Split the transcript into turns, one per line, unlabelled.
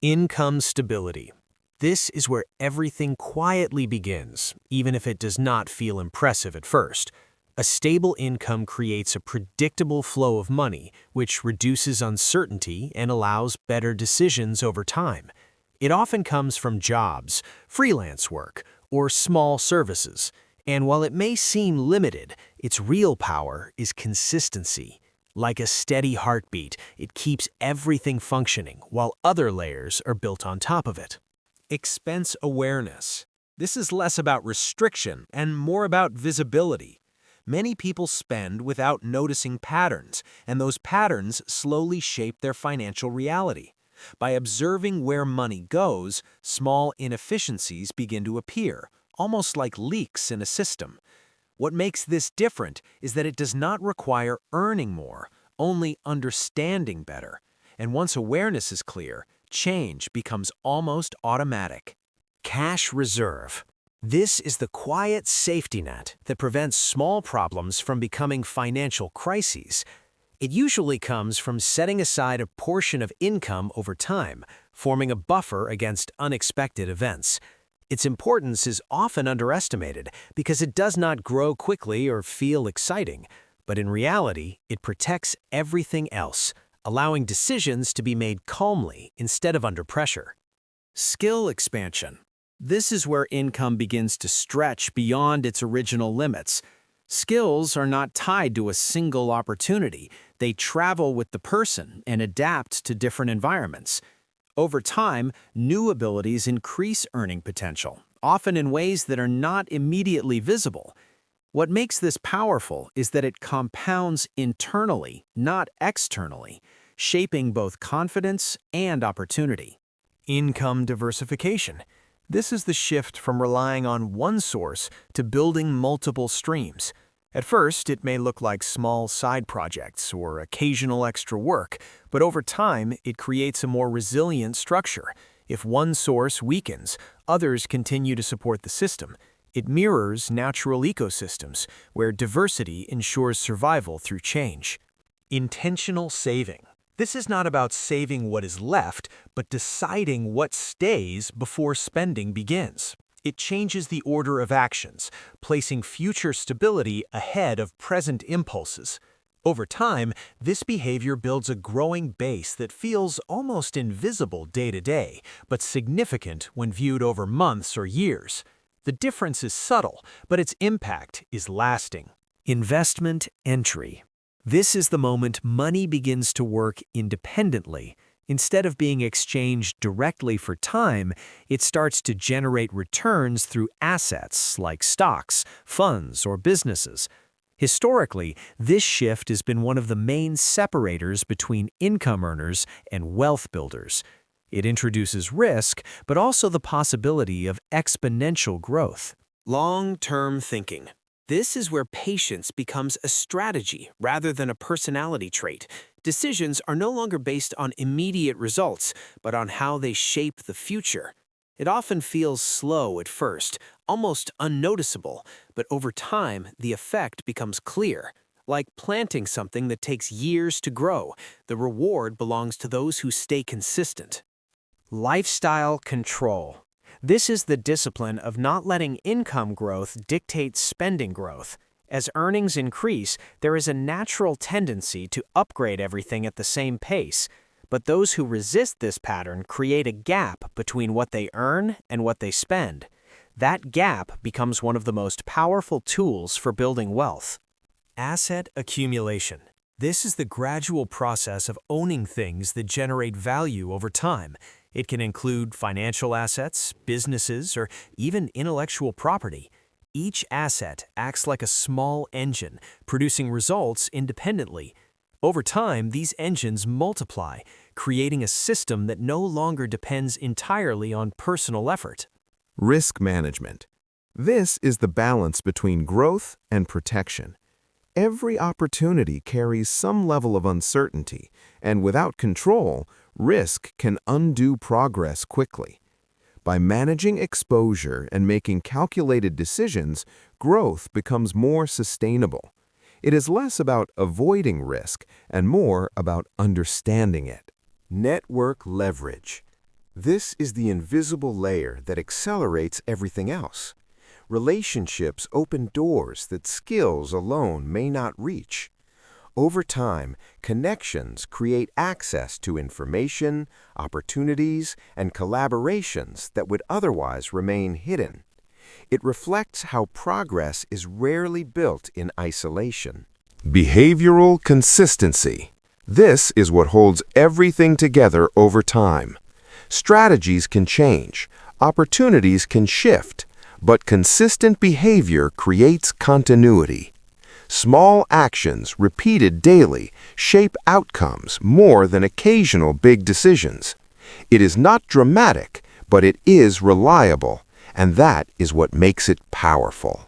Income stability. This is where everything quietly begins, even if it does not feel impressive at first. A stable income creates a predictable flow of money, which reduces uncertainty and allows better decisions over time. It often comes from jobs, freelance work, or small services, and while it may seem limited, its real power is consistency. Like a steady heartbeat, it keeps everything functioning while other layers are built on top of it.
Expense awareness. This is less about restriction and more about visibility. Many people spend without noticing patterns, and those patterns slowly shape their financial reality. By observing where money goes, small inefficiencies begin to appear, almost like leaks in a system. What makes this different is that it does not require earning more, only understanding better. And once awareness is clear, change becomes almost automatic.
Cash reserve. This is the quiet safety net that prevents small problems from becoming financial crises. It usually comes from setting aside a portion of income over time, forming a buffer against unexpected events. Its importance is often underestimated because it does not grow quickly or feel exciting, but in reality, it protects everything else, allowing decisions to be made calmly instead of under pressure. Skill expansion. This is where income begins to stretch beyond its original limits. Skills are not tied to a single opportunity. They travel with the person and adapt to different environments. Over time, new abilities increase earning potential, often in ways that are not immediately visible. What makes this powerful is that it compounds internally, not externally, shaping both confidence and opportunity. Income diversification. This is the shift from relying on one source to building multiple streams. At first, it may look like small side projects or occasional extra work, but over time, it creates a more resilient structure. If one source weakens, others continue to support the system. It mirrors natural ecosystems, where diversity ensures survival through change. Intentional saving. This is not about saving what is left, but deciding what stays before spending begins. It changes the order of actions, placing future stability ahead of present impulses. Over time, this behavior builds a growing base that feels almost invisible day to day, but significant when viewed over months or years. The difference is subtle, but its impact is lasting. Investment entry. This is the moment money begins to work independently. Instead of being exchanged directly for time, it starts to generate returns through assets like stocks, funds, or businesses. Historically, this shift has been one of the main separators between income earners and wealth builders. It introduces risk, but also the possibility of exponential growth. Long-term thinking. This is where patience becomes a strategy rather than a personality trait. Decisions are no longer based on immediate results, but on how they shape the future. It often feels slow at first, almost unnoticeable, but over time, the effect becomes clear. Like planting something that takes years to grow, the reward belongs to those who stay consistent. Lifestyle control. This is the discipline of not letting income growth dictate spending growth. As earnings increase, there is a natural tendency to upgrade everything at the same pace. But those who resist this pattern create a gap between what they earn and what they spend. That gap becomes one of the most powerful tools for building wealth. Asset accumulation. This is the gradual process of owning things that generate value over time. It can include financial assets, businesses, or even intellectual property. Each asset acts like a small engine, producing results independently. Over time, these engines multiply, creating a system that no longer depends entirely on personal effort.
Risk management. This is the balance between growth and protection. Every opportunity carries some level of uncertainty, and without control, risk can undo progress quickly. By managing exposure and making calculated decisions, growth becomes more sustainable. It is less about avoiding risk and more about understanding it. Network leverage. This is the invisible layer that accelerates everything else. Relationships open doors that skills alone may not reach. Over time, connections create access to information, opportunities, and collaborations that would otherwise remain hidden. It reflects how progress is rarely built in isolation. Behavioral consistency. This is what holds everything together over time. Strategies can change, opportunities can shift, but consistent behavior creates continuity. Small actions repeated daily shape outcomes more than occasional big decisions. It is not dramatic, but it is reliable, and that is what makes it powerful.